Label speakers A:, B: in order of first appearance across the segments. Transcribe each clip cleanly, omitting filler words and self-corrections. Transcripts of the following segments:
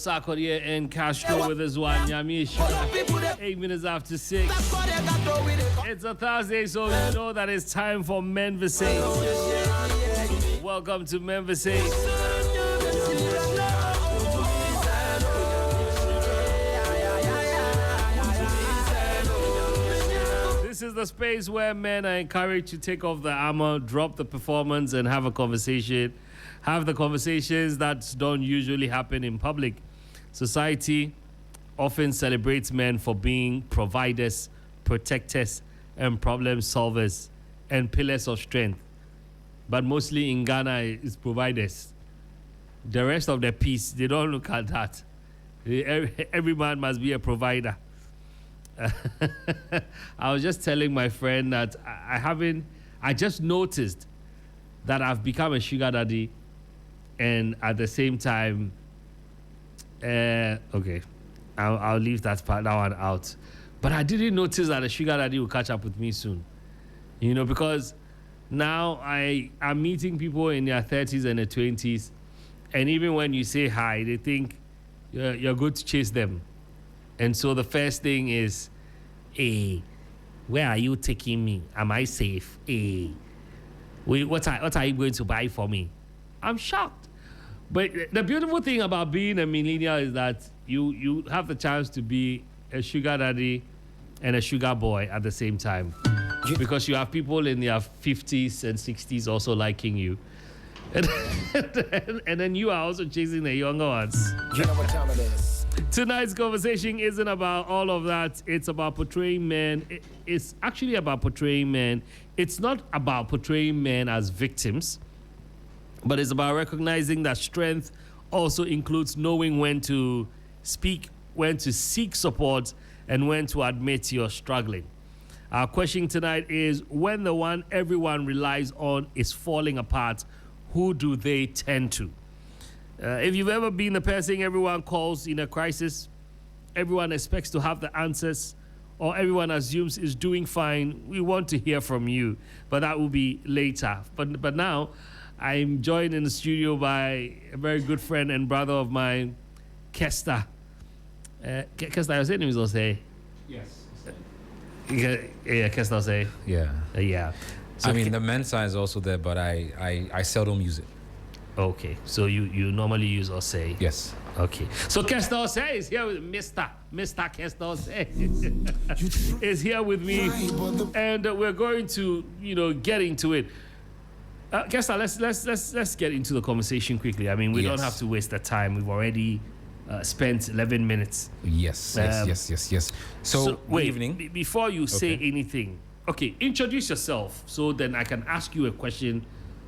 A: Sarkodie and Castro with us one. Yamish. 8 minutes after 6. It's a Thursday, so you know that it's time for MENVERSATE. Welcome to MENVERSATE. This is the space where men are encouraged to take off the armor, drop the performance, and have a conversation. Have the conversations that don't usually happen in public. Society often celebrates men for being providers, protectors, and problem solvers, and pillars of strength. But mostly in Ghana, it's providers. The rest of the piece, they don't look at that. Every man must be a provider. I was just telling my friend that I just noticed that I've become a sugar daddy, and at the same time, okay, I'll leave that one out. But I didn't notice that a sugar daddy will catch up with me soon, you know, because now I'm meeting people in their 30s and their 20s, and even when you say hi, they think you're good to chase them. And so the first thing is, hey, where are you taking me? Am I safe? Hey, what are you going to buy for me? I'm shocked. But the beautiful thing about being a millennial is that you have the chance to be a sugar daddy and a sugar boy at the same time. Because you have people in their 50s and 60s also liking you. And then you are also chasing the younger ones.
B: You know what time it is.
A: Tonight's conversation isn't about all of that. It's about portraying men. It's actually about portraying men. It's not about portraying men as victims, but it's about recognizing that strength also includes knowing when to speak, when to seek support, and when to admit you're struggling. Our question tonight is, when the one everyone relies on is falling apart, who do they turn to? If you've ever been the person everyone calls in a crisis, everyone expects to have the answers, or everyone assumes is doing fine, we want to hear from you. But that will be later. But now, I'm joined in the studio by a very good friend and brother of mine, Kester. Kester, your name is Ose?
C: Yes.
A: Yeah, Kester Ose.
C: Yeah.
A: Yeah. So
C: I mean, the men's side is also there, but I seldom use it.
A: Okay, so you normally use Ose?
C: Yes.
A: Okay, so Kester Ose is here with Mr. Kester Ose is here with me, and we're going to get into it. Kester, let's get into the conversation quickly. I mean, we don't have to waste the time. We've already spent 11 minutes.
C: Yes. So
A: wait,
C: good evening.
A: Before you say anything, okay, introduce yourself so then I can ask you a question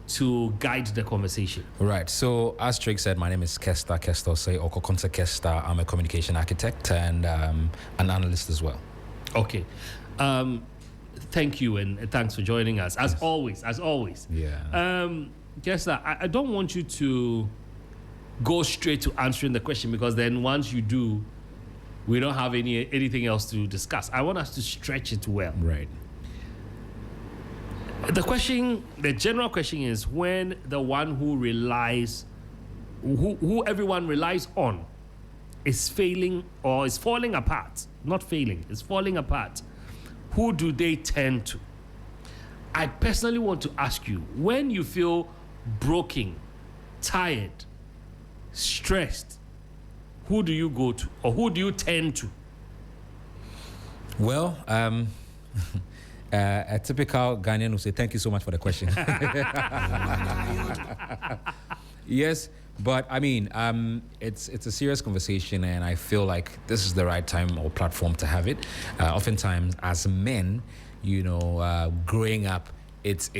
A: to guide the conversation.
C: Right. So as Drake said, my name is Kester Ose, or Kokonte Kester. I'm a communication architect and an analyst as well.
A: Okay. Thank you and thanks for joining us. As always.
C: Yeah.
A: Kester, I don't want you to go straight to answering the question, because then once you do, we don't have anything else to discuss. I want us to stretch it well.
C: Right.
A: The general question is, when the one who everyone relies on is failing or is falling apart, not failing, it's falling apart, who do they turn to? I personally want to ask you, when you feel broken, tired, stressed, who do you go to, or who do you turn to?
C: Well, a typical Ghanaian will say, thank you so much for the question. Yes, but I mean, it's a serious conversation, and I feel like this is the right time or platform to have it. Oftentimes, as men, growing up, it's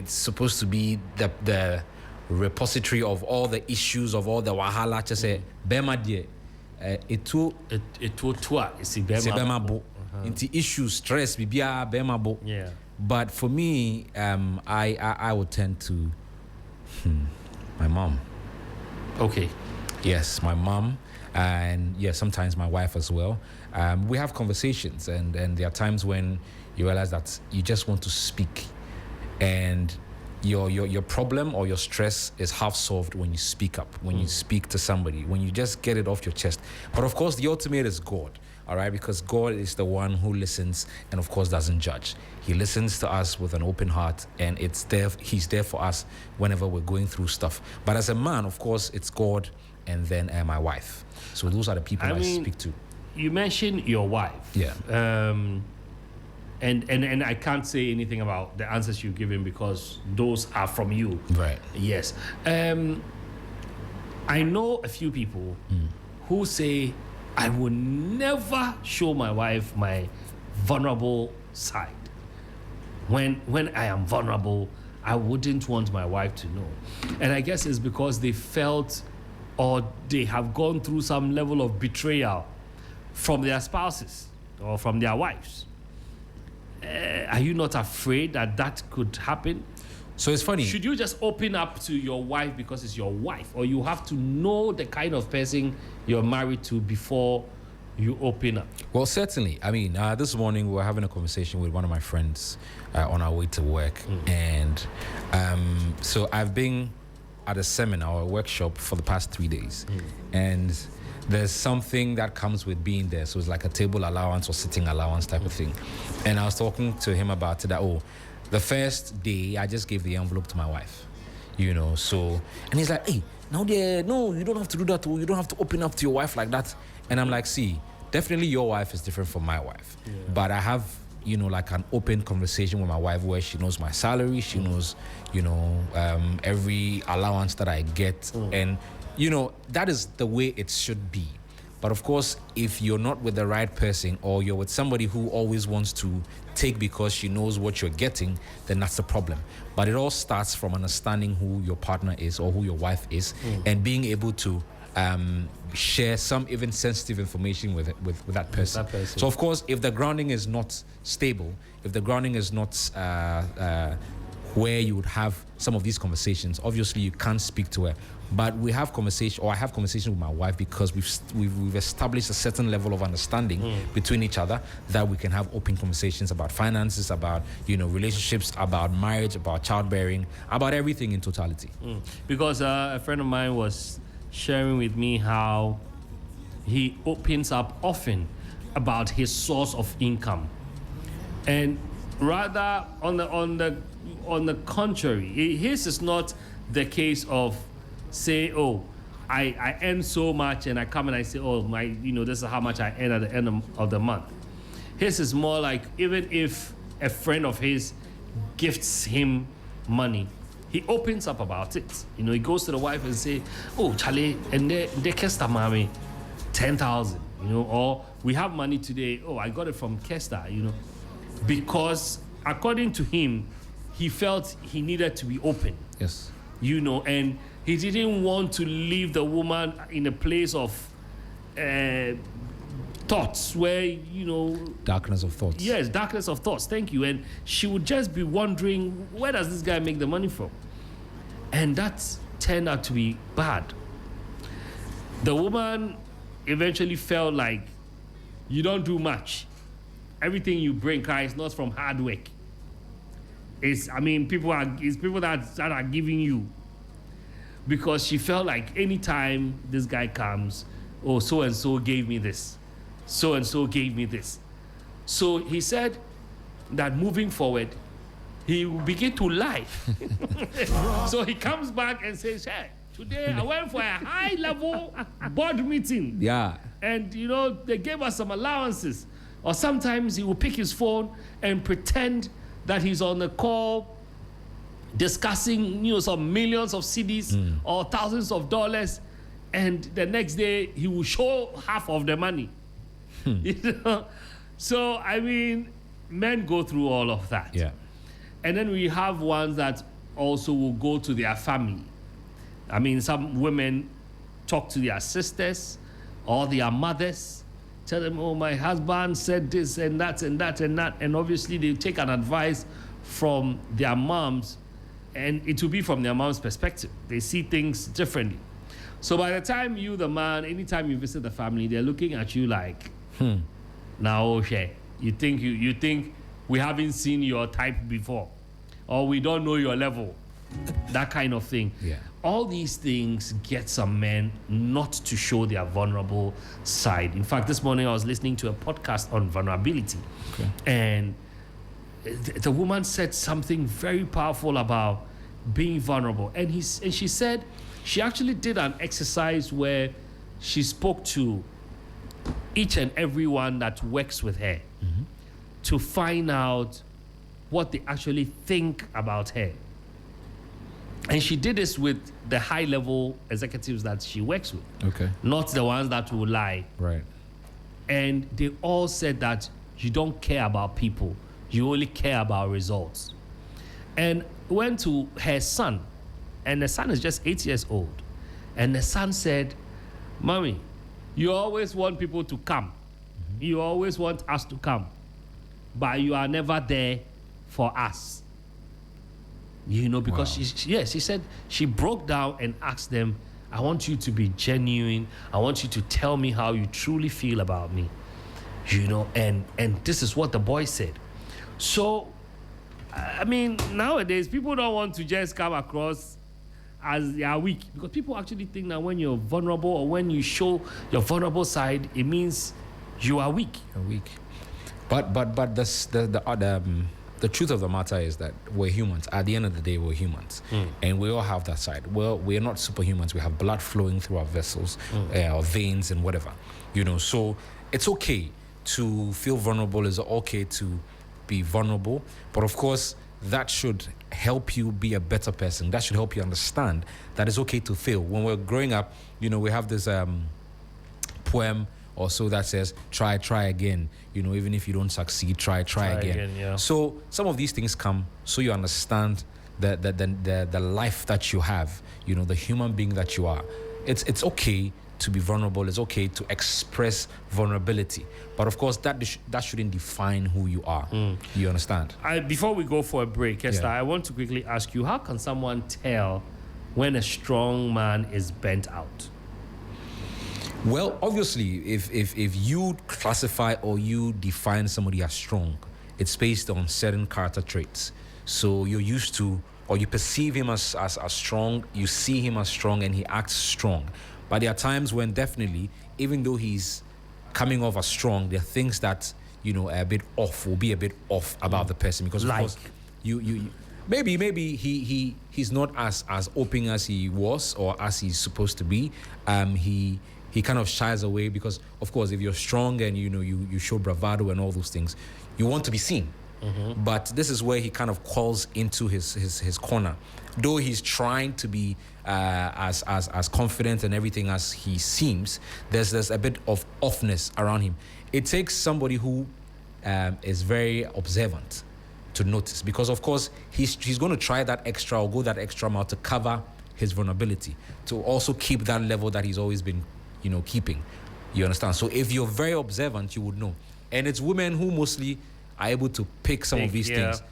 C: supposed to be the repository of all the issues, of all the wahala. Just say, bema die, into issues, stress, bibia, bema bo.
A: Yeah.
C: But for me, I would tend to my mom.
A: Okay.
C: Yes, my mom, and sometimes my wife as well. We have conversations, and there are times when you realize that you just want to speak, and your problem or your stress is half solved when you speak up, when you speak to somebody, when you just get it off your chest. But of course, the ultimate is God. All right, because God is the one who listens and, of course, doesn't judge. He listens to us with an open heart, and He's there for us whenever we're going through stuff. But as a man, of course, it's God and then my wife. So those are the people I speak to.
A: You mentioned your wife.
C: Yeah.
A: And I can't say anything about the answers you've given because those are from you.
C: Right.
A: Yes. I know a few people who say, I will never show my wife my vulnerable side. When I am vulnerable, I wouldn't want my wife to know. And I guess it's because they felt or they have gone through some level of betrayal from their spouses or from their wives. Are you not afraid that that could happen?
C: So it's funny.
A: Should you just open up to your wife because it's your wife, or you have to know the kind of person you're married to before you open up?
C: Well, certainly. I mean, this morning we were having a conversation with one of my friends on our way to work. And so I've been at a seminar or a workshop for the past 3 days. And there's something that comes with being there. So it's like a table allowance or sitting allowance type of thing. And I was talking to him about it, that, the first day I just gave the envelope to my wife, so, and he's like, hey, no, you don't have to do that. You don't have to open up to your wife like that. And I'm like, see, definitely your wife is different from my wife. Yeah. But I have, like an open conversation with my wife where she knows my salary. She knows, every allowance that I get. And, that is the way it should be. But of course, if you're not with the right person, or you're with somebody who always wants to take because she knows what you're getting, then that's the problem. But it all starts from understanding who your partner is or who your wife is, and being able to share some even sensitive information with that person. So of course, if the grounding is not stable, if the grounding is not where you would have some of these conversations, obviously you can't speak to her. But we have conversation, or I have conversation with my wife, because we've established a certain level of understanding between each other, that we can have open conversations about finances, about relationships, about marriage, about childbearing, about everything in totality.
A: Because a friend of mine was sharing with me how he opens up often about his source of income, and rather on the contrary, his is not the case of, say, I earn so much, and I come and I say, this is how much I earn at the end of the month. His is more like, even if a friend of his gifts him money, he opens up about it. He goes to the wife and say, Charlie, and they Kesta mami 10,000, or we have money today. I got it from Kesta, because according to him, he felt he needed to be open.
C: Yes.
A: And he didn't want to leave the woman in a place of thoughts where,
C: darkness of thoughts.
A: Yes, darkness of thoughts. Thank you. And she would just be wondering, where does this guy make the money from? And that turned out to be bad. The woman eventually felt like, you don't do much. Everything you bring, is not from hard work. It's people that are giving you. Because she felt like anytime this guy comes, so and so gave me this, so and so gave me this. So he said that moving forward, he will begin to lie. So he comes back and says, hey, today I went for a high-level board meeting.
C: Yeah.
A: And, they gave us some allowances. Or sometimes he will pick his phone and pretend that he's on the call discussing, some millions of CDs or thousands of dollars, and the next day he will show half of the money. So, men go through all of that.
C: Yeah.
A: And then we have ones that also will go to their family. Some women talk to their sisters or their mothers, tell them, my husband said this and that and that and that. And obviously they take an advice from their moms, and it will be from their mom's perspective. They see things differently. So by the time you, the man, anytime you visit the family, they're looking at you like, now, okay, you think we haven't seen your type before, or we don't know your level. that kind of thing.
C: Yeah.
A: All these things get some men not to show their vulnerable side. In fact, this morning I was listening to a podcast on vulnerability, and the woman said something very powerful about being vulnerable. And she said she actually did an exercise where she spoke to each and everyone that works with her to find out what they actually think about her. And she did this with the high-level executives that she works with, not the ones that will lie.
C: Right.
A: And they all said that you don't care about people, you only care about results. And went to her son, and the son is just 8 years old. And the son said, "Mommy, you always want people to come. You always want us to come, but you are never there for us." You know, because she said she broke down and asked them, "I want you to be genuine. I want you to tell me how you truly feel about me." You know, and this is what the boy said. So, I mean, nowadays, people don't want to just come across as they are weak, because people actually think that when you're vulnerable or when you show your vulnerable side, it means you are weak.
C: You're weak. But the truth of the matter is that we're humans. At the end of the day, we're humans. And we all have that side. Well, we're not superhumans. We have blood flowing through our vessels, our veins and whatever. You know, so it's okay to feel vulnerable. It's okay to be vulnerable. But of course, that should help you be a better person. That should help you understand that it's okay to fail. When we're growing up, you know, we have this poem or so that says, try again. You know, even if you don't succeed, try again.
A: Yeah.
C: So some of these things come so you understand the life that you have, you know, the human being that you are. It's okay to be vulnerable. It's okay to express vulnerability. But of course, that shouldn't define who you are. You understand?
A: Before we go for a break, Esther, I want to quickly ask you, how can someone tell when a strong man is bent out?
C: Well, obviously, if you classify or you define somebody as strong, it's based on certain character traits. So you're used to, or you perceive him as strong, you see him as strong, and he acts strong. But there are times when definitely, even though he's coming off as strong, there are things that, you know, are a bit off, will be a bit off about the person. Because of course, you maybe he's not as open as he was or as he's supposed to be. He kind of shies away because, of course, if you're strong and, you know, you show bravado and all those things, you want to be seen. But this is where he kind of calls into his corner. Though he's trying to be as confident and everything as he seems, there's a bit of offness around him. It takes somebody who is very observant to notice, because of course he's going to try that extra or go that extra mile to cover his vulnerability, to also keep that level that he's always been, you know, keeping. You understand? So if you're very observant, you would know. And it's women who mostly are able to pick some of these things.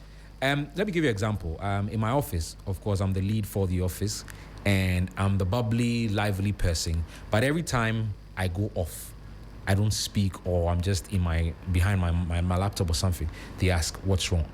C: Let me give you an example. In my office, of course, I'm the lead for the office, and I'm the bubbly, lively person. But every time I go off, I don't speak, or I'm just behind my laptop or something, they ask, "What's wrong?"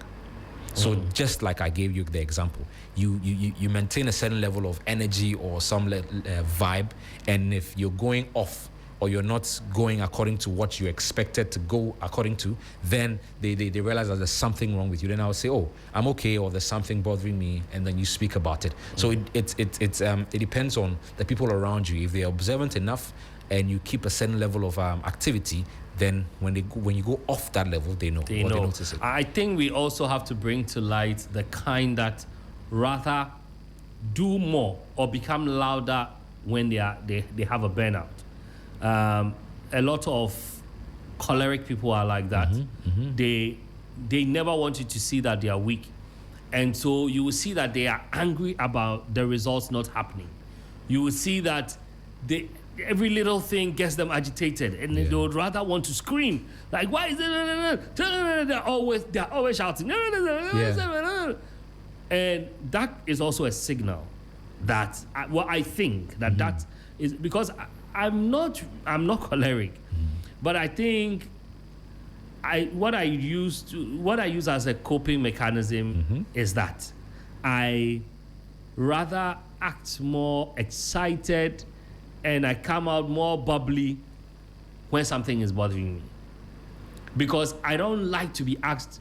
C: So just like I gave you the example, you maintain a certain level of energy or some vibe, and if you're going off or you're not going according to what you expected to go according to, then they realize that there's something wrong with you. Then I'll say, "Oh, I'm okay," or "There's something bothering me," and then you speak about it. So it depends on the people around you. If they're observant enough and you keep a certain level of activity, then when you go off that level, they know. They notice it.
A: I think we also have to bring to light the kind that rather do more or become louder when they have a burnout. A lot of choleric people are like that. They never want you to see that they are weak, and so you will see that they are angry about the results not happening. You will see that every little thing gets them agitated, and they would rather want to scream, like, "Why is it?" They're always shouting. And that is also a signal that I think that is because I'm not choleric, but I think what I use as a coping mechanism is that I rather act more excited and I come out more bubbly when something is bothering me. Because I don't like to be asked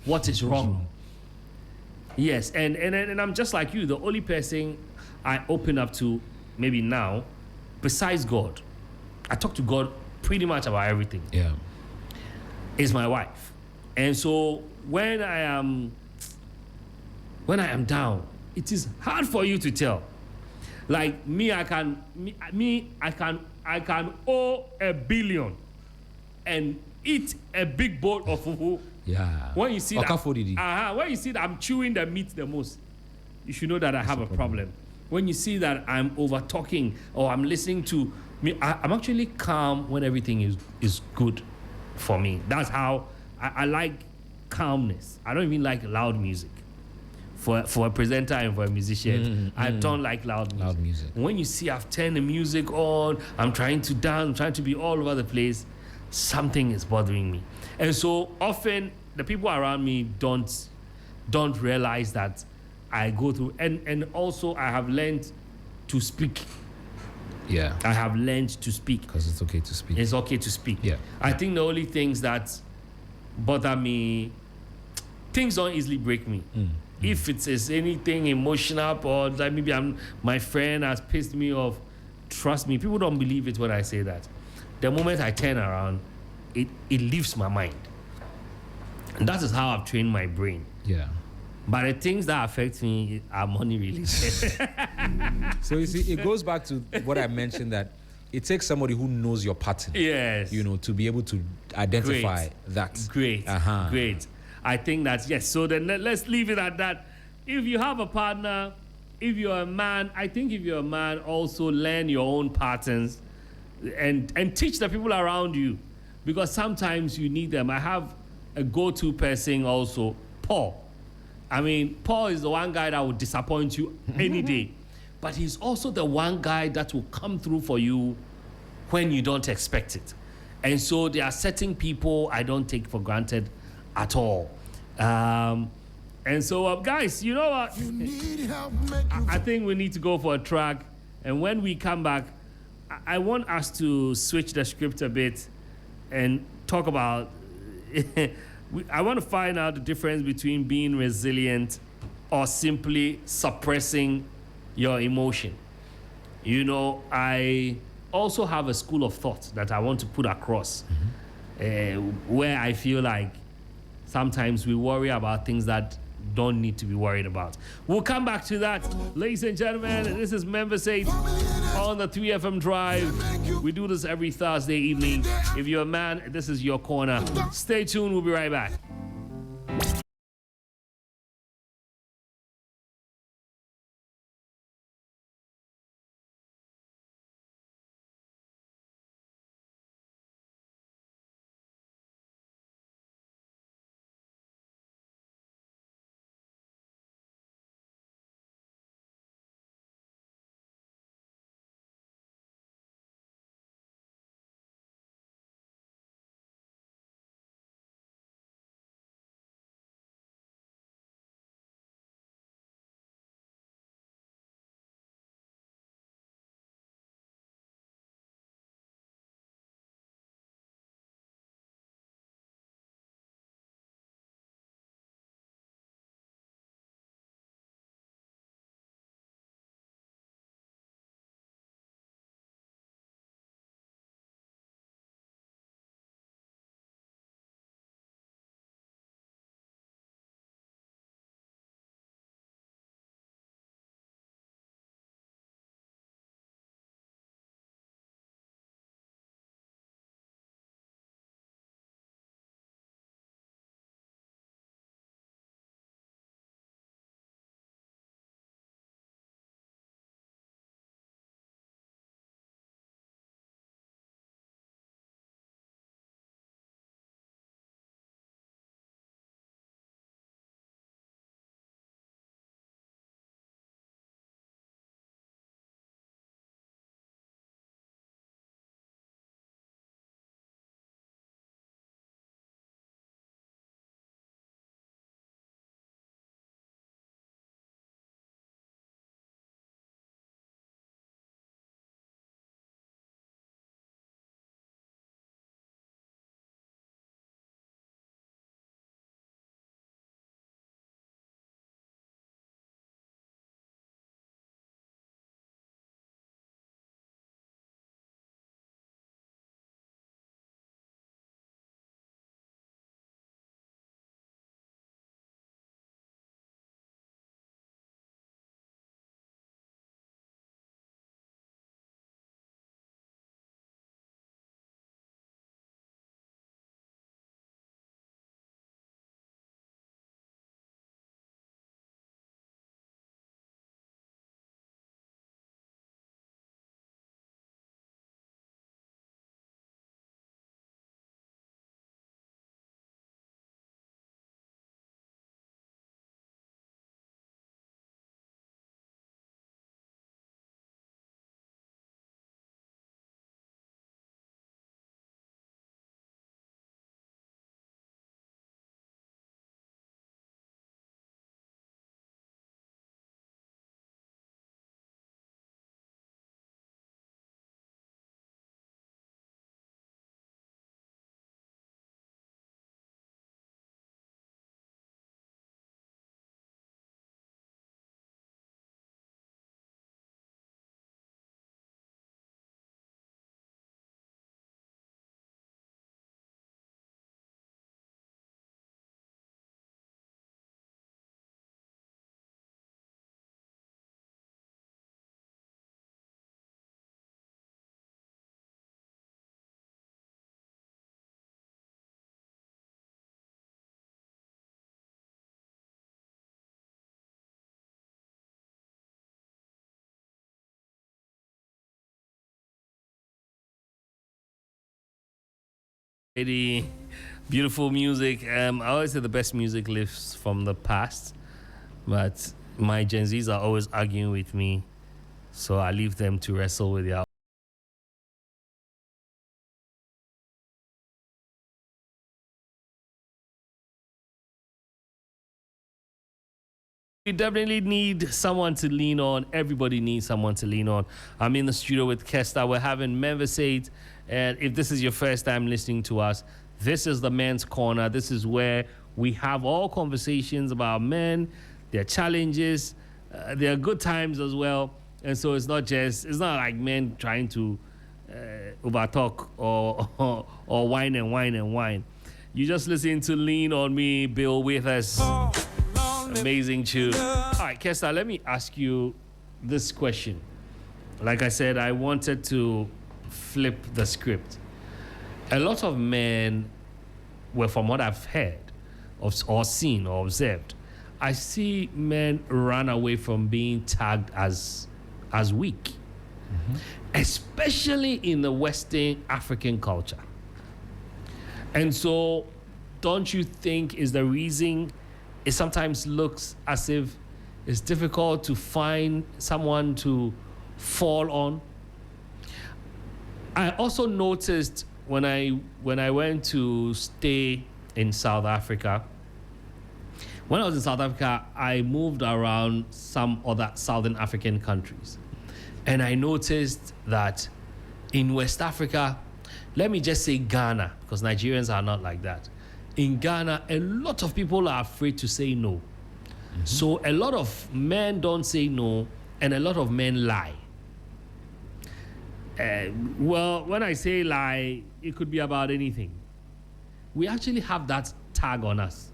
A: what is wrong. Yes, and I'm just like you. The only person I open up to maybe now, besides God, I talk to God pretty much about everything.
C: Yeah.
A: Is my wife. And so when I am down, it is hard for you to tell. Like me, I can owe 1 billion and eat a big bowl of fufu.
C: Yeah.
A: When you see
C: Okafodidi.
A: that, when you see that I'm chewing the meat the most, you should know that I have a problem. When you see that I'm over talking or I'm listening to me, I'm actually calm when everything is good for me. That's how I like calmness. I don't even like loud music. For a presenter and for a musician, I don't like loud music.
C: Loud music.
A: When you see I've turned the music on, I'm trying to dance, I'm trying to be all over the place, something is bothering me. And so often the people around me don't realize that I go through, and also I have learned to speak.
C: Yeah.
A: I have learned to speak.
C: Because it's okay to speak.
A: It's okay to speak.
C: Yeah.
A: I think the only things that bother me, things don't easily break me. If it is anything emotional or like maybe my friend has pissed me off, trust me, people don't believe it when I say that. The moment I turn around, it leaves my mind. And that is how I've trained my brain.
C: Yeah.
A: But the things that affect me are money related.
C: So you see, it goes back to what I mentioned, that it takes somebody who knows your pattern.
A: Yes.
C: To be able to identify that.
A: Great. Great. I think that's yes. So then let's leave it at that. If you have a partner, if you're a man, I think if you're a man, also learn your own patterns and teach the people around you, because sometimes you need them. I have a go-to person also, Paul. I mean, Paul is the one guy that will disappoint you any day, but he's also the one guy that will come through for you when you don't expect it. And so there are certain people I don't take for granted at all. And so, guys, you know what? I think we need to go for a track. And when we come back, I want us to switch the script a bit and talk about... I want to find out the difference between being resilient or simply suppressing your emotion. I also have a school of thought that I want to put across, where I feel like sometimes we worry about things that don't need to be worried about. We'll come back to that. Ladies and gentlemen, this is MENVERSATE on the 3FM Drive. We do this every Thursday evening. If you're a man, this is your corner. Stay tuned. We'll be right back. Pretty beautiful music. I always say the best music lives from the past, but my Gen Zs are always arguing with me, so I leave them to wrestle with their. We definitely need someone to lean on. Everybody needs someone to lean on. I'm in the studio with Kesta. We're having MENVERSATE. And if this is your first time listening to us, this is the Men's Corner. This is where we have all conversations about men, their challenges, their good times as well. And so it's not like men trying to overtalk or whine and whine and whine. You just listen to Lean on Me, Bill with us. Amazing tune. All right, Kesta, let me ask you this question. Like I said, I wanted to flip the script. A lot of men, well, from what I've heard or seen or observed, I see men run away from being tagged as weak, especially in the Western African culture. And so, don't you think is the reason it sometimes looks as if it's difficult to find someone to fall on? I also noticed when I went to stay in South Africa. When I was in South Africa, I moved around some other Southern African countries. And I noticed that in West Africa, let me just say Ghana, because Nigerians are not like that. In Ghana, a lot of people are afraid to say no. So a lot of men don't say no, and a lot of men lie. Well, when I say lie, it could be about anything. We actually have that tag on us.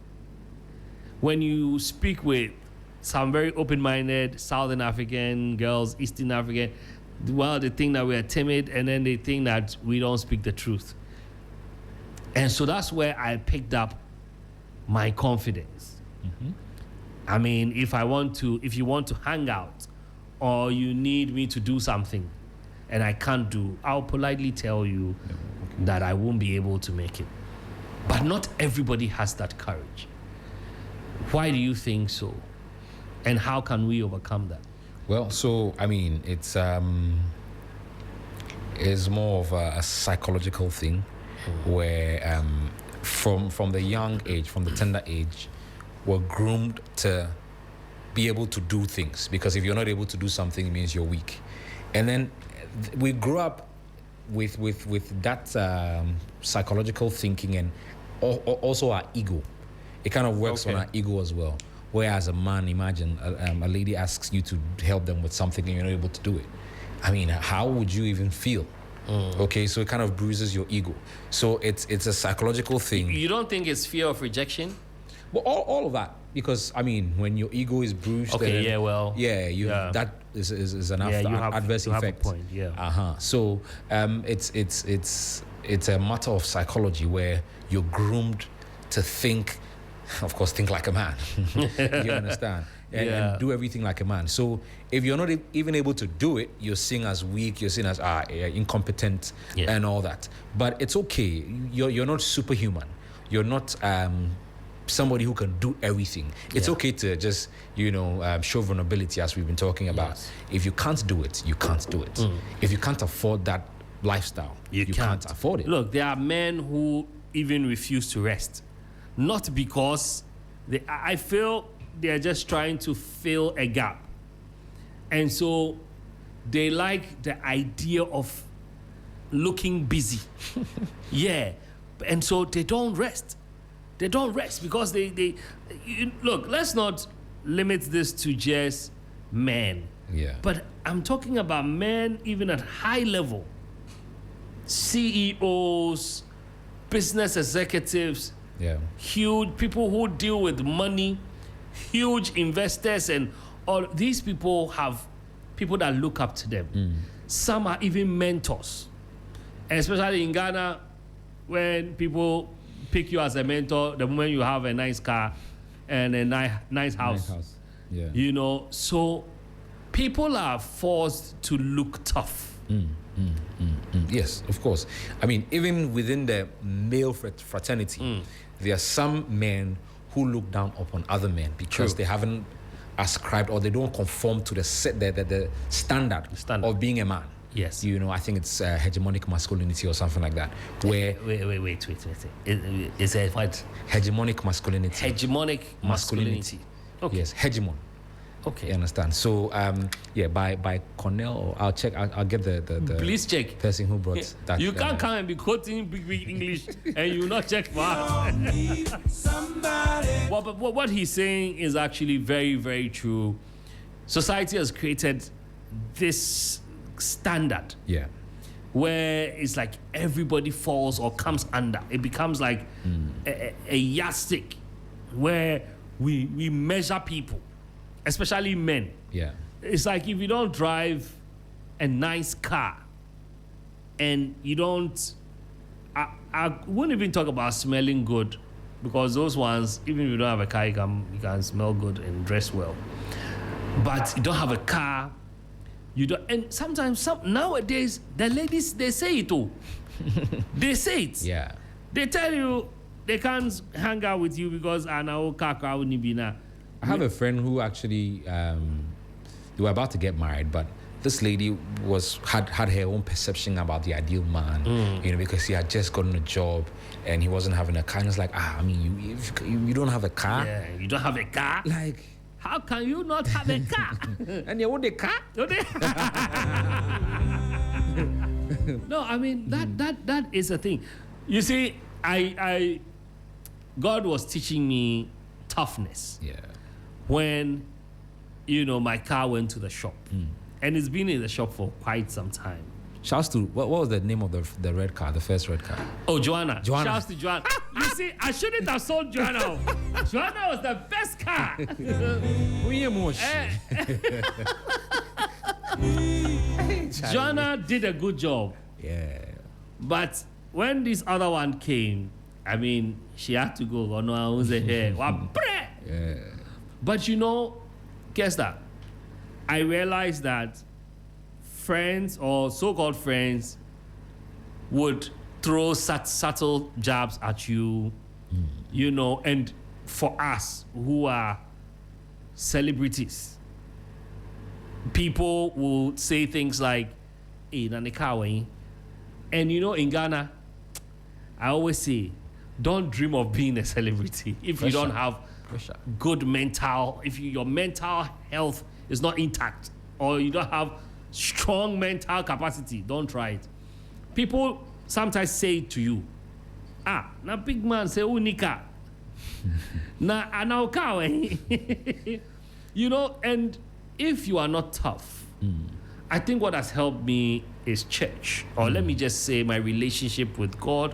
A: When you speak with some very open-minded Southern African girls, Eastern African, well, they think that we are timid, and then they think that we don't speak the truth. And so that's where I picked up my confidence. I mean, if you want to hang out or you need me to do something and I can't do, I'll politely tell you that I won't be able to make it. But not everybody has that courage. Why do you think so? And how can we overcome that?
C: Well, so I mean, it's more of a psychological thing, where from the young age, from the tender age, we're groomed to be able to do things, because if you're not able to do something, it means you're weak. And then we grew up with that psychological thinking, and also our ego. It kind of works on our ego as well. Whereas a man, imagine a lady asks you to help them with something and you're not able to do it. I mean, how would you even feel? Okay, so it kind of bruises your ego. So it's a psychological thing.
A: You don't think it's fear of rejection?
C: Well, all of that, because I mean, when your ego is bruised,
A: then,
C: that is an adverse effect.
A: Have a point, yeah.
C: So it's a matter of psychology, where you're groomed to think, of course, think like a man. You understand? And do everything like a man. So if you're not even able to do it, you're seen as weak, you're seen as incompetent, and all that. But it's okay. You're not superhuman. You're not somebody who can do everything. It's okay to just show vulnerability, as we've been talking about. If you can't do it, you can't do it. If you can't afford that lifestyle, you can't afford it.
A: Look, there are men who even refuse to rest, not because I feel they're just trying to fill a gap. And so they like the idea of looking busy. And so they don't rest. They don't rest because look, let's not limit this to just men. But I'm talking about men even at high level. CEOs, business executives, huge people who deal with money, huge investors, and all these people have people that look up to them. Some are even mentors, and especially in Ghana, when people pick you as a mentor the moment you have a nice car and a nice house. So people are forced to look tough.
C: Yes, of course. I mean, even within the male fraternity, there are some men who look down upon other men because they haven't ascribed or they don't conform to the standard of being a man.
A: Yes.
C: You know, I think it's hegemonic masculinity or something like that. Where
A: Wait. Is it what?
C: Hegemonic masculinity.
A: Hegemonic masculinity. Okay.
C: Yes, hegemon.
A: Okay.
C: You understand? So, by Cornell, I'll check. I'll get the
A: Please check.
C: person who brought that.
A: You can't come and be quoting big English and you not check for us. But what he's saying is actually very, very true. Society has created this standard.
C: Yeah.
A: Where it's like everybody falls or comes under. It becomes like a yardstick where we measure people, especially men.
C: Yeah.
A: It's like if you don't drive a nice car and you don't, I wouldn't even talk about smelling good, because those ones, even if you don't have a car, you can smell good and dress well. But you don't have a car, you don't, and sometimes nowadays the ladies, they say it too. They say it.
C: Yeah.
A: They tell you they can't hang out with you because I know car wouldn't be now.
C: I have a friend who actually they were about to get married, but this lady had her own perception about the ideal man, you know, because he had just gotten a job and he wasn't having a car. And it's like, I mean, you don't have a car.
A: Yeah, you don't have a car.
C: Like,
A: how can you not have a car?
C: And you want a car?
A: No, I mean that is a thing. You see, God was teaching me toughness.
C: Yeah.
A: When, you know, my car went to the shop, and it's been in the shop for quite some time.
C: Shouts to what was the name of the red car, the first red car?
A: Oh, Joanna.
C: Joanna.
A: Shouts to Joanna. You see, I shouldn't have sold Joanna. Joanna was the best car. Joanna did a good job.
C: Yeah.
A: But when this other one came, I mean, she had to go. Oh, no, I was here.
C: Yeah.
A: But you know, guess that. I realized that friends or so-called friends would throw subtle jabs at you, you know, and for us who are celebrities, people will say things like, hey, Nanikawa. And you know, in Ghana, I always say, don't dream of being a celebrity if you don't have good mental, if your mental health is not intact, or you don't have strong mental capacity, don't try it. People sometimes say to you, na big man say unika. na anauka. You know, and if you are not tough, I think what has helped me is church, or let me just say my relationship with God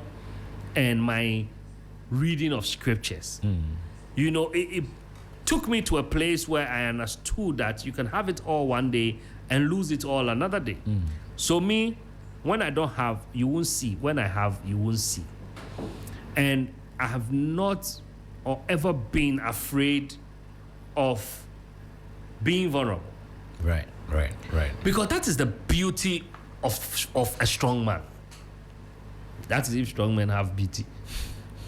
A: and my reading of scriptures. You know, it took me to a place where I understood that you can have it all one day and lose it all another day. So me, when I don't have, you won't see. When I have, you won't see. And I have not or ever been afraid of being vulnerable.
C: Right.
A: Because that is the beauty of a strong man. That is if strong men have beauty.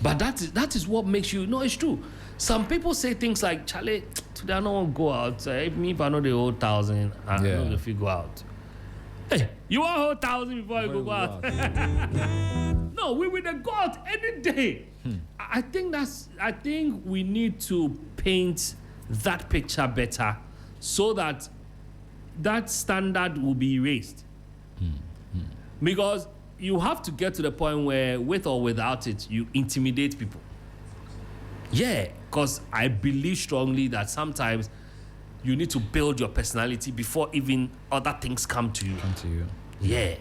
A: But that is what makes you, no, it's true. Some people say things like, Charlie, today I don't want to go out. If I know the whole 1,000, I don't know if you go out. Hey, you want a whole 1,000 before you go out? No, we will go out any day. I think we need to paint that picture better so that standard will be raised. Because you have to get to the point where, with or without it, you intimidate people. Yeah, because I believe strongly that sometimes you need to build your personality before even other things come to you. Yeah.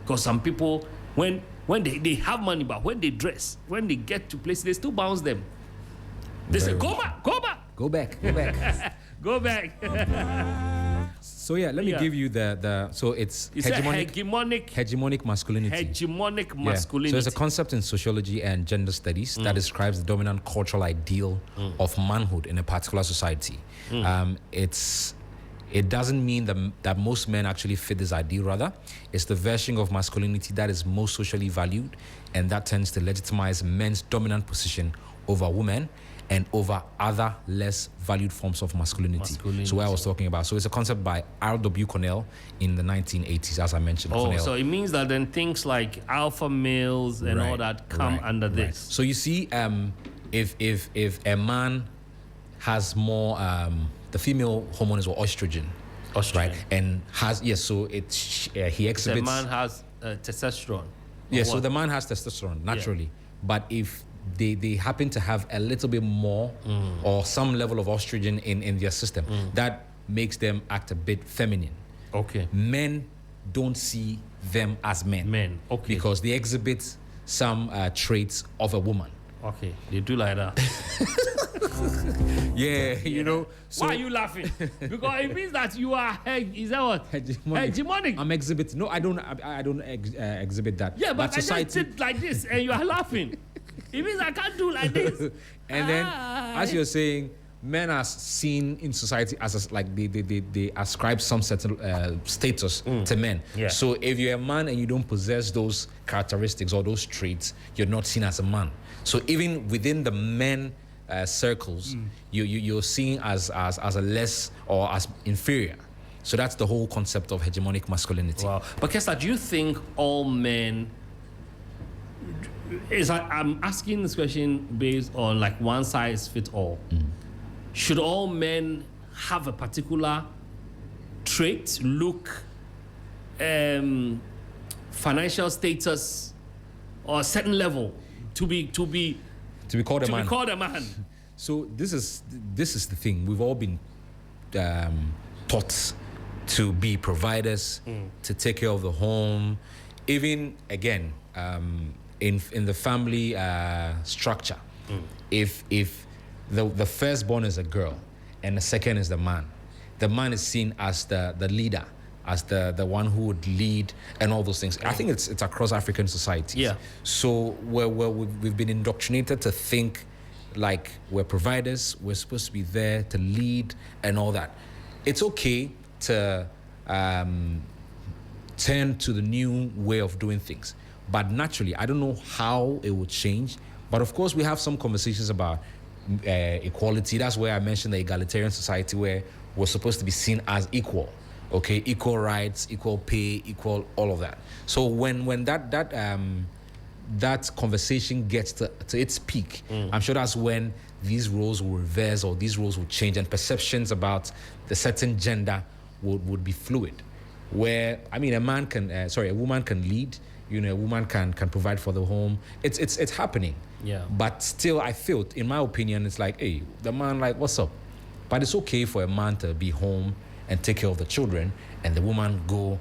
A: Because some people, when they have money, but when they dress, when they get to places, they still bounce them. They say, go back.
C: Go back.
A: Go back.
C: So let me give you so it's hegemonic masculinity.
A: Hegemonic masculinity.
C: So it's a concept in sociology and gender studies that describes the dominant cultural ideal of manhood in a particular society. It's It doesn't mean that most men actually fit this ideal. Rather, it's the version of masculinity that is most socially valued, and that tends to legitimize men's dominant position over women and over other less valued forms of masculinity. So what I was talking about. So it's a concept by R.W. Cornell in the 1980s, as I mentioned. Cornell.
A: So it means that then things like alpha males and all that come under this.
C: So you see, if a man has more, the female hormone is estrogen, right? And has so he exhibits.
A: The man has testosterone.
C: So the man has testosterone naturally, but if they happen to have a little bit more or some level of estrogen in their system, that makes them act a bit feminine.
A: Okay.
C: Men don't see them as men.
A: Okay.
C: Because they exhibit some traits of a woman.
A: Okay, they do like that.
C: You know. So
A: why are you laughing? Because it means that you are, is that what? Hegemonic.
C: I'm exhibiting. No, I don't exhibit that.
A: Yeah, but
C: society,
A: I just sit like this and you are laughing. It means I can't do like this.
C: And then, as you're saying, men are seen in society as like they ascribe some certain status to men. Yeah. So if you're a man and you don't possess those characteristics or those traits, you're not seen as a man. So even within the men circles, you're seen as a less or as inferior. So that's the whole concept of hegemonic masculinity.
A: Wow. But Kessa, do you think all men? I'm asking this question based on like one size fits all. Should all men have a particular trait, look, financial status, or a certain level to be
C: called a man?
A: To be called a man.
C: So this is the thing. We've all been taught to be providers, to take care of the home, even again. In the family structure, if the firstborn is a girl and the second is the man is seen as the leader, as the one who would lead and all those things. I think it's across African societies. Yeah. So we've been indoctrinated to think like we're providers, we're supposed to be there to lead and all that. It's okay to turn to the new way of doing things. But naturally, I don't know how it would change. But of course, we have some conversations about equality. That's where I mentioned the egalitarian society where we're supposed to be seen as equal. Okay, equal rights, equal pay, equal all of that. So when that conversation gets to its peak, I'm sure that's when these roles will reverse or these roles will change and perceptions about the certain gender would be fluid. Where a woman can lead. You know, a woman can provide for the home. It's happening. Yeah. But still, I feel, in my opinion, it's like, hey, the man, like, what's up? But it's okay for a man to be home and take care of the children, and the woman go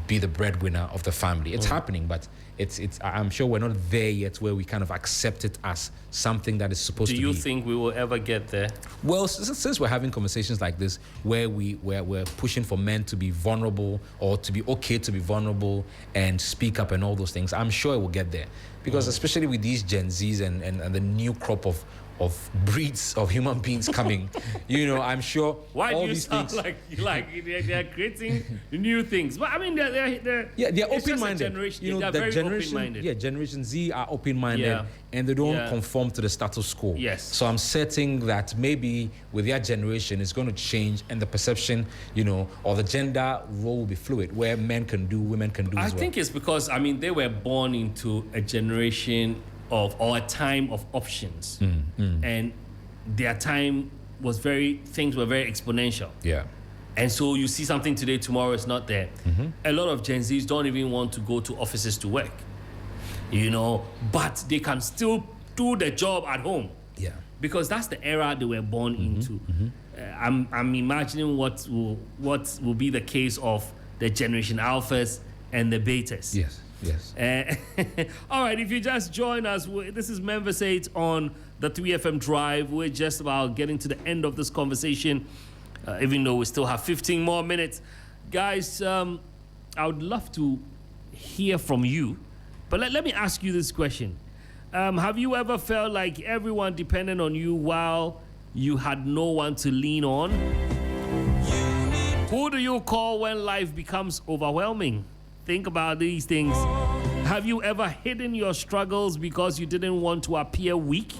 C: be the breadwinner of the family. It's happening, but it's. I'm sure we're not there yet, where we kind of accept it as something that is supposed to be.
A: Do you think we will ever get there?
C: Well, since we're having conversations like this, where we're pushing for men to be vulnerable or to be okay to be vulnerable and speak up and all those things, I'm sure it will get there. Because especially with these Gen Zs and the new crop of breeds of human beings coming, you know, I'm sure.
A: Why
C: all
A: do you
C: these
A: sound
C: things,
A: like they're creating new things? But I mean, they're
C: open-minded.
A: You know, they're very open-minded.
C: Yeah, Generation Z are open-minded, and they don't conform to the status quo.
A: Yes.
C: So I'm certain that maybe with their generation, it's going to change, and the perception, you know, or the gender role will be fluid, where men can do, women can do as well.
A: I think it's because they were born into a generation or a time of options, and their time was things were very exponential.
C: Yeah.
A: And so you see something today, tomorrow it's not there. A lot of Gen Zs don't even want to go to offices to work, you know, but they can still do the job at home.
C: Yeah.
A: Because that's the era they were born into. I'm imagining what will be the case of the Generation Alphas and the Betas.
C: Yes.
A: All right, if you just join us, this is MENVERSATE on the 3FM Drive. We're just about getting to the end of this conversation, even though we still have 15 more minutes. Guys, I would love to hear from you, but let me ask you this question. Have you ever felt like everyone depended on you while you had no one to lean on? Who do you call when life becomes overwhelming? Think about these things. Have you ever hidden your struggles because you didn't want to appear weak?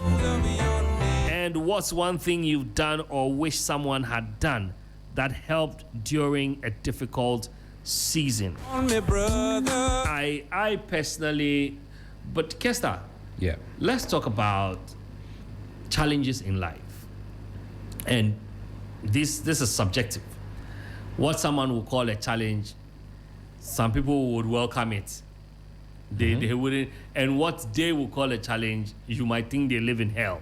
A: And what's one thing you've done or wish someone had done that helped during a difficult season? I personally, but Kester,
C: Yeah.
A: let's talk about challenges in life. And this is subjective. What someone would call a challenge, some people would welcome it. They wouldn't. And what they would call a challenge, you might think they live in hell.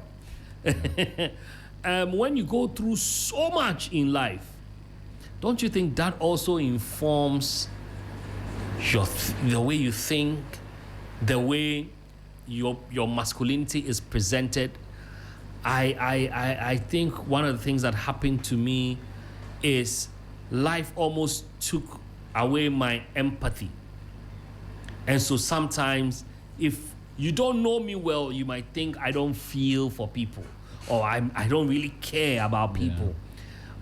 A: When you go through so much in life, don't you think that also informs the way you think, the way your masculinity is presented? I think one of the things that happened to me is life almost took away my empathy. And so sometimes if you don't know me well, you might think I don't feel for people or I don't really care about people.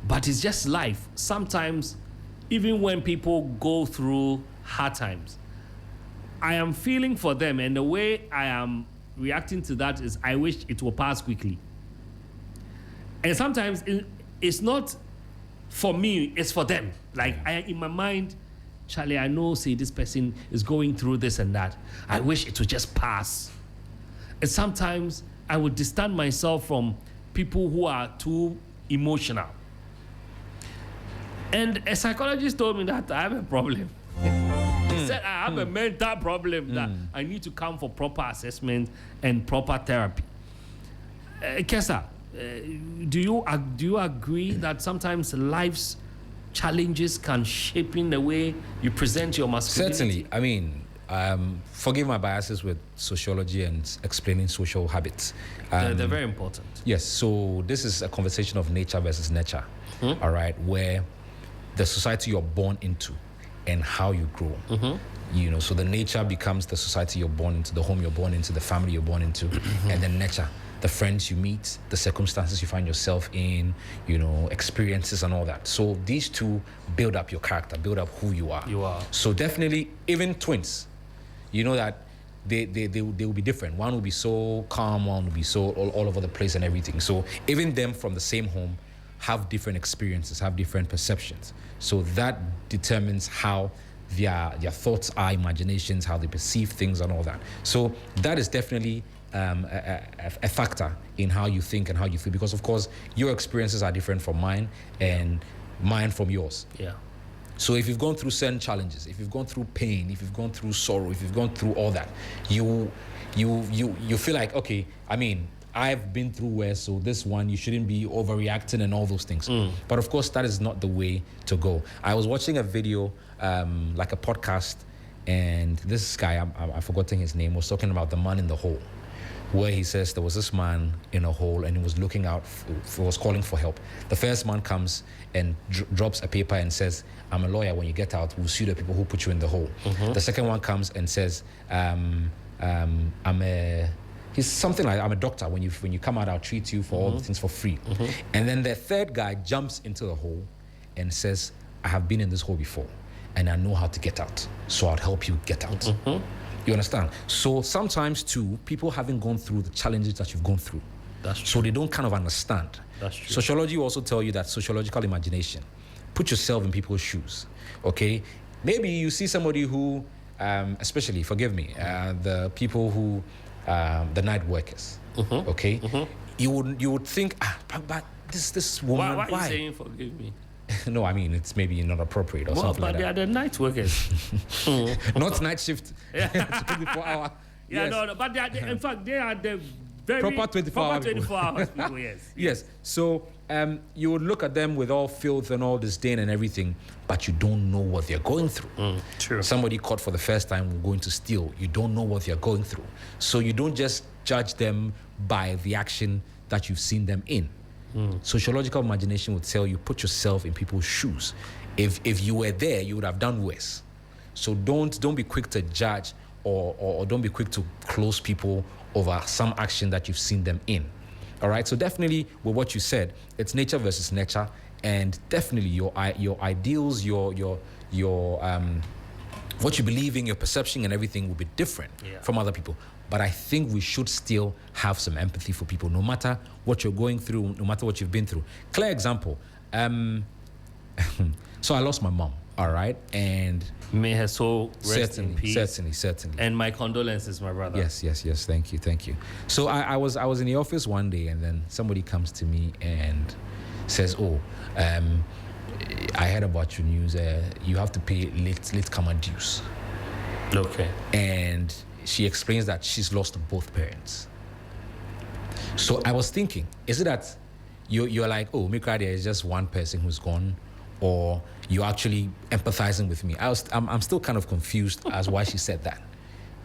A: But it's just life. Sometimes, even when people go through hard times, I am feeling for them, and the way I am reacting to that is I wish it will pass quickly. And sometimes it's not for me, it's for them. Like in my mind, Charlie, I know, say this person is going through this and that. I wish it would just pass. And sometimes I would distance myself from people who are too emotional. And a psychologist told me that I have a problem. He said I have a mental problem that I need to come for proper assessment and proper therapy. Kesa, do you agree that sometimes life's challenges can shape in the way you present your masculinity?
C: Certainly. I mean, forgive my biases with sociology and explaining social habits.
A: They're very important.
C: Yes. So this is a conversation of nature versus nurture. All right, where the society you're born into and how you grow. You know, so the nature becomes the society you're born into, the home you're born into, the family you're born into, and then nurture, the friends you meet, the circumstances you find yourself in, you know, experiences and all that. So these two build up your character, build up who you are.
A: You are.
C: So definitely, even twins, you know that they will be different. One will be so calm, one will be so all over the place and everything. So even them from the same home have different experiences, have different perceptions. So that determines how their thoughts are, imaginations, how they perceive things and all that. So that is definitely a factor in how you think and how you feel, because of course your experiences are different from mine and mine from yours.
A: Yeah.
C: So if you've gone through certain challenges, if you've gone through pain, if you've gone through sorrow, if you've gone through all that, you feel like, okay, I mean, I've been through worse, so this one, you shouldn't be overreacting and all those things. But of course, that is not the way to go. I was watching a video, like a podcast, and this guy, I've forgotten his name, was talking about the man in the hole, where he says there was this man in a hole and he was looking out, was calling for help. The first man comes and drops a paper and says, I'm a lawyer, when you get out, we'll sue the people who put you in the hole. The second one comes and says, he's something like, I'm a doctor. When you come out, I'll treat you for all the things for free. And then the third guy jumps into the hole and says, I have been in this hole before and I know how to get out. So I'll help you get out. You understand? So sometimes too, people haven't gone through the challenges that you've gone through.
A: That's true.
C: So they don't kind of understand.
A: That's true.
C: Sociology will also tell you that sociological imagination. Put yourself in people's shoes, okay? Maybe you see somebody who, especially, forgive me, the people who, the night workers, okay? You would think, but this woman,
A: why are you saying forgive me?
C: No, I mean, it's maybe not appropriate or something like that.
A: But they are the night workers.
C: Not night shift, 24 hour.
A: Yeah,
C: Yes.
A: no, but in fact, they are the very
C: Proper 24
A: hours people, yes.
C: Yes. So you would look at them with all filth and all disdain and everything, but you don't know what they're going through.
A: True.
C: Somebody caught for the first time going to steal, you don't know what they're going through. So you don't just judge them by the action that you've seen them in. Sociological imagination would tell you, put yourself in people's shoes. If you were there, you would have done worse. So don't be quick to judge or don't be quick to close people over some action that you've seen them in. All right, so definitely with what you said, it's nature versus nurture, and definitely your ideals, your what you believe in, your perception and everything will be different from other people. But I think we should still have some empathy for people, no matter what you're going through, no matter what you've been through. Clear example. So I lost my mom, all right? And
A: may her soul rest in peace.
C: Certainly.
A: And my condolences, my brother.
C: Yes. Thank you. So I was in the office one day, and then somebody comes to me and says, I heard about your news. You have to pay late-comer dues.
A: Okay.
C: And she explains that she's lost both parents. So I was thinking, is it that you're like, oh, Mikra, there is just one person who's gone, or you're actually empathizing with me? I'm still kind of confused as why she said that.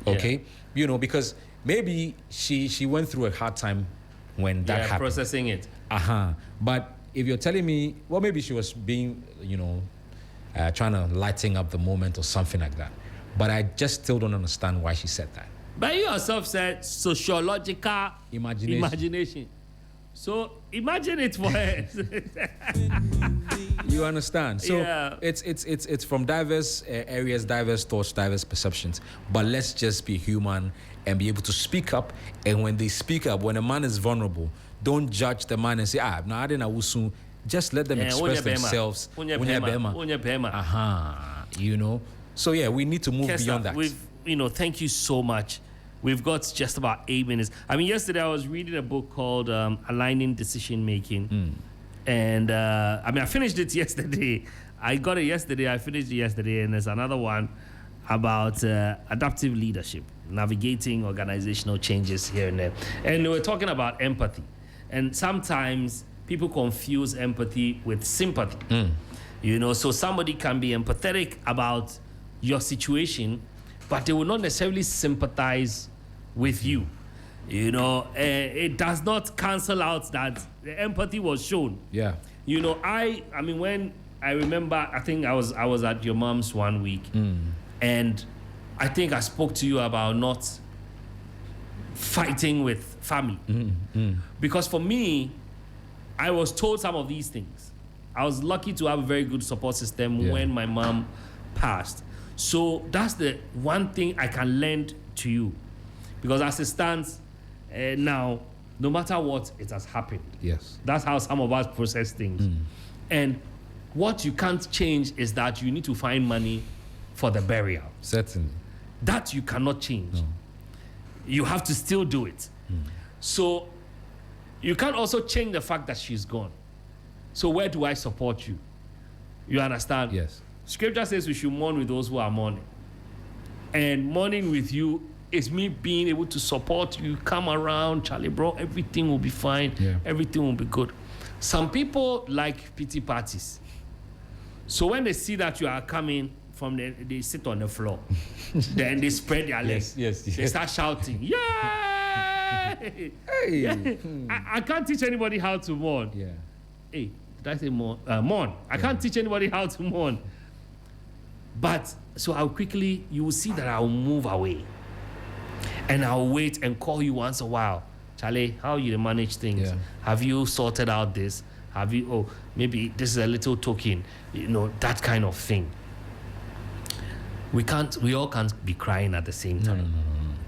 C: Okay, because maybe she went through a hard time when that happened.
A: Processing it.
C: But if you're telling me, well, maybe she was being, trying to lighten up the moment or something like that. But I just still don't understand why she said that.
A: But you yourself said sociological imagination. So imagine it for her.
C: You understand? So it's from diverse areas, diverse thoughts, diverse perceptions. But let's just be human and be able to speak up. And when they speak up, when a man is vulnerable, don't judge the man and say, now I didn't know. Just let them express themselves. So we need to move beyond that.
A: Thank you so much. We've got just about 8 minutes. I mean, yesterday I was reading a book called Aligning Decision Making. And I finished it yesterday. I got it yesterday. I finished it yesterday. And there's another one about adaptive leadership, navigating organizational changes here and there. And we're talking about empathy. And sometimes people confuse empathy with sympathy. So somebody can be empathetic about your situation, but they will not necessarily sympathize with you. It does not cancel out that the empathy was shown.
C: Yeah.
A: When I remember, I think I was at your mom's one week, and I think I spoke to you about not fighting with family. Because for me, I was told some of these things. I was lucky to have a very good support system when my mom passed. So that's the one thing I can lend to you. Because as it stands now, no matter what, it has happened.
C: Yes.
A: That's how some of us process things. And what you can't change is that you need to find money for the burial.
C: Certainly.
A: That you cannot change. No. You have to still do it. So you can't also change the fact that she's gone. So where do I support you? You understand?
C: Yes.
A: Scripture says we should mourn with those who are mourning. And mourning with you is me being able to support you. Come around, Charlie, bro. Everything will be fine.
C: Yeah.
A: Everything will be good. Some people like pity parties. So when they see that you are coming they sit on the floor. Then they spread their legs.
C: Yes.
A: They start shouting, yay!
C: Hey.
A: Yeah. I can't teach anybody how to mourn.
C: Yeah.
A: Hey, did I say mourn? Mourn. I can't teach anybody how to mourn. But so you will see that I'll move away. And I'll wait and call you once a while. Charlie, how you manage things?
C: Yeah.
A: Have you sorted out this? Maybe this is a little token, that kind of thing. We all can't be crying at the same time.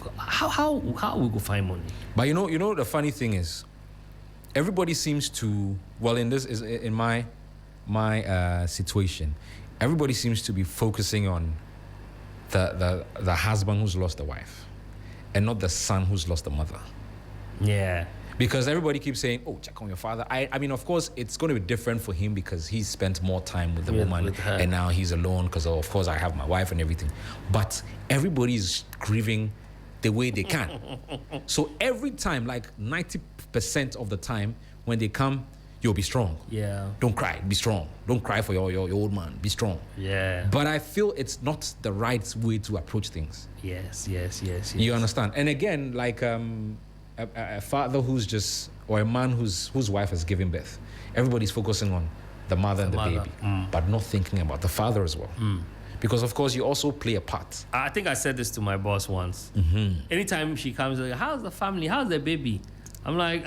C: No.
A: How we go find money?
C: But the funny thing is, everybody seems to, in my situation, everybody seems to be focusing on the husband who's lost the wife, and not the son who's lost the mother.
A: Yeah.
C: Because everybody keeps saying, oh, check on your father. I mean, of course, it's going to be different for him because he spent more time with the woman,
A: with her.
C: and now he's alone because, of course, I have my wife and everything. But everybody is grieving the way they can. So every time, like 90% of the time, when they come, you'll be strong.
A: Yeah.
C: Don't cry, be strong. Don't cry for your old man, be strong.
A: Yeah.
C: But I feel it's not the right way to approach things.
A: Yes.
C: You understand? And again, like a father or a man whose wife has given birth, everybody's focusing on the mother and the baby, but not thinking about the father as well. Because, of course, you also play a part.
A: I think I said this to my boss once. Anytime she comes, like, how's the family? How's the baby? I'm like,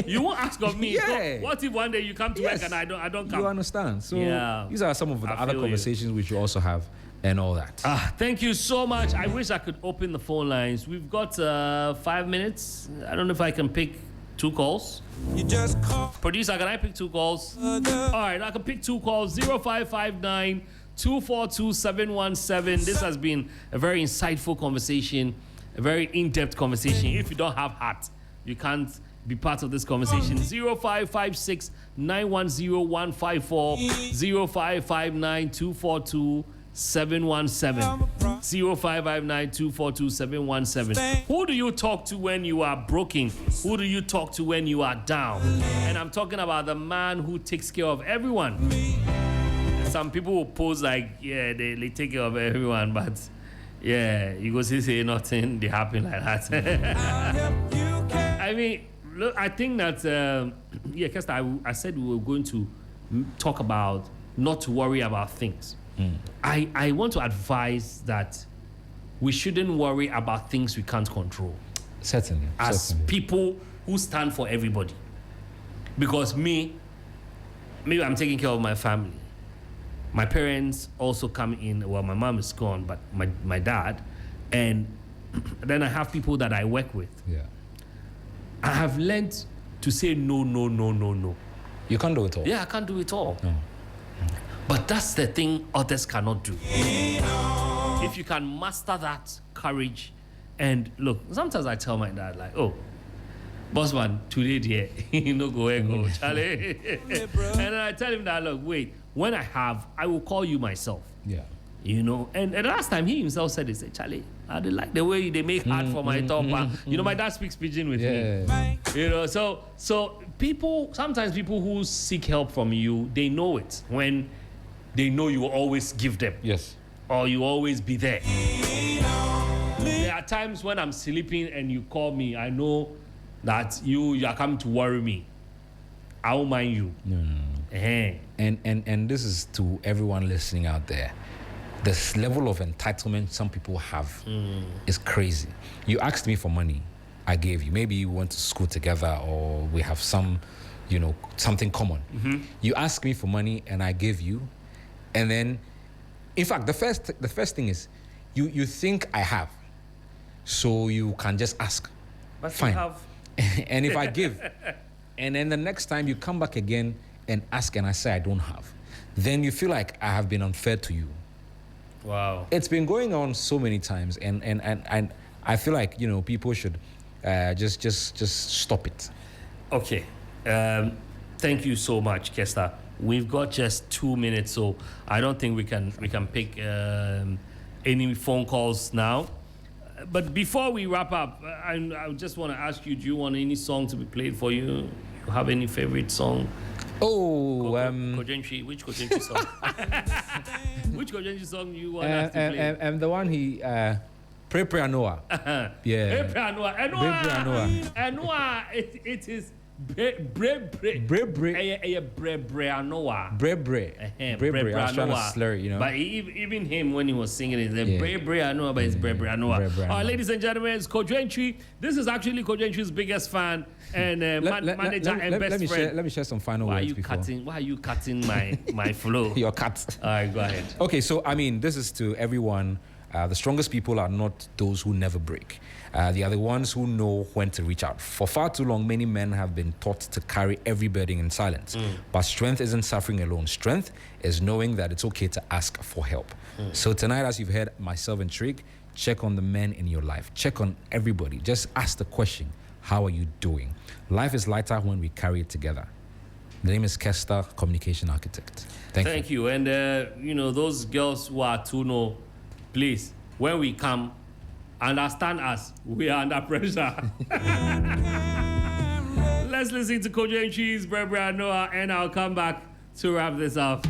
A: you won't ask of me.
C: Yeah.
A: So what if one day you come to
C: Yes.
A: work and I don't come?
C: You understand? So
A: Yeah.
C: these are some of the
A: I
C: other
A: feel you.
C: conversations which you also have and all that.
A: Thank you so much. I wish I could open the phone lines. We've got 5 minutes. I don't know if I can pick 2 calls.
B: You just call.
A: Producer, can I pick 2 calls? All right, I can pick 2 calls. 0559 242 717. This has been a very insightful conversation, a very in-depth conversation. If you don't have heart, you can't be part of this conversation. 0556 910 154 0559 242 717 0559 242 717. Who do you talk to when you are broken? Who do you talk to when you are down? And I'm talking about the man who takes care of everyone. Some people will pose like, yeah, they take care of everyone, but yeah, you go say nothing, they happen like that. I mean, look, I think that, yeah, because I said we were going to talk about not to worry about things. I want to advise that we shouldn't worry about things we can't control.
C: Certainly.
A: As people who stand for everybody. Because maybe I'm taking care of my family. My parents also come in, well, my mom is gone, but my dad. And then I have people that I work with.
C: Yeah.
A: I have learned to say no.
C: You can't do it all.
A: Yeah, I can't do it all.
C: No.
A: But that's the thing others cannot do. If you can master that courage, and look, sometimes I tell my dad, like, oh, boss man, today, dear, you know, go, Charlie. And then I tell him that, look, wait, when I will call you myself.
C: Yeah.
A: You know, and the last time he himself said, he said, Charlie, I didn't like the way they make hard for my top. You know, my dad speaks pidgin with me. You know, so sometimes people who seek help from you, they know it when they know you will always give them.
C: Yes.
A: Or you always be there. There are times when I'm sleeping and you call me, I know that you are coming to worry me. I won't mind you.
C: No. And this is to everyone listening out there. This level of entitlement some people have is crazy. You asked me for money, I gave you. Maybe you went to school together or we have some, something common. You asked me for money and I gave you. And then, in fact, the first thing is, you think I have, so you can just ask.
A: But
C: fine.
A: You have.
C: And if I give, and then the next time you come back again and ask and I say I don't have, then you feel like I have been unfair to you.
A: Wow.
C: It's been going on so many times, and I feel like people should just stop it.
A: Okay. Thank you so much, Kester. We've got just 2 minutes, so I don't think we can pick any phone calls now. But before we wrap up, I just want to ask you: do you want any song to be played for you? You have any favorite song?
C: Oh,
A: Kojentry. Which Kojentry song? Which Kojentry song you want us to play?
C: And the one he Pray Anoa. Yeah.
A: Pray Anoa. Anoa. It is. Bre.
C: I was trying to slur it,
A: But even him, when he was singing it, Bre Anoa, but it's Bre Anoa. All right, ladies and gentlemen, it's Kojentry. This is actually Kojentry's biggest fan and manager and best friend.
C: Let me share some final words before.
A: Why are you cutting my flow?
C: Your cut.
A: All right, go ahead.
C: Okay, so this is to everyone. The strongest people are not those who never break. They are the ones who know when to reach out. For far too long, many men have been taught to carry every burden in silence. But strength isn't suffering alone. Strength is knowing that it's okay to ask for help. So tonight, as you've heard myself and Trig, check on the men in your life. Check on everybody. Just ask the question, how are you doing? Life is lighter when we carry it together. The name is Kester, Communication Architect. Thank you.
A: And, those girls who are too know, please, when we come, understand us. We are under pressure. Let's listen to Kojentry's Bre Anoa, and I'll come back to wrap this up.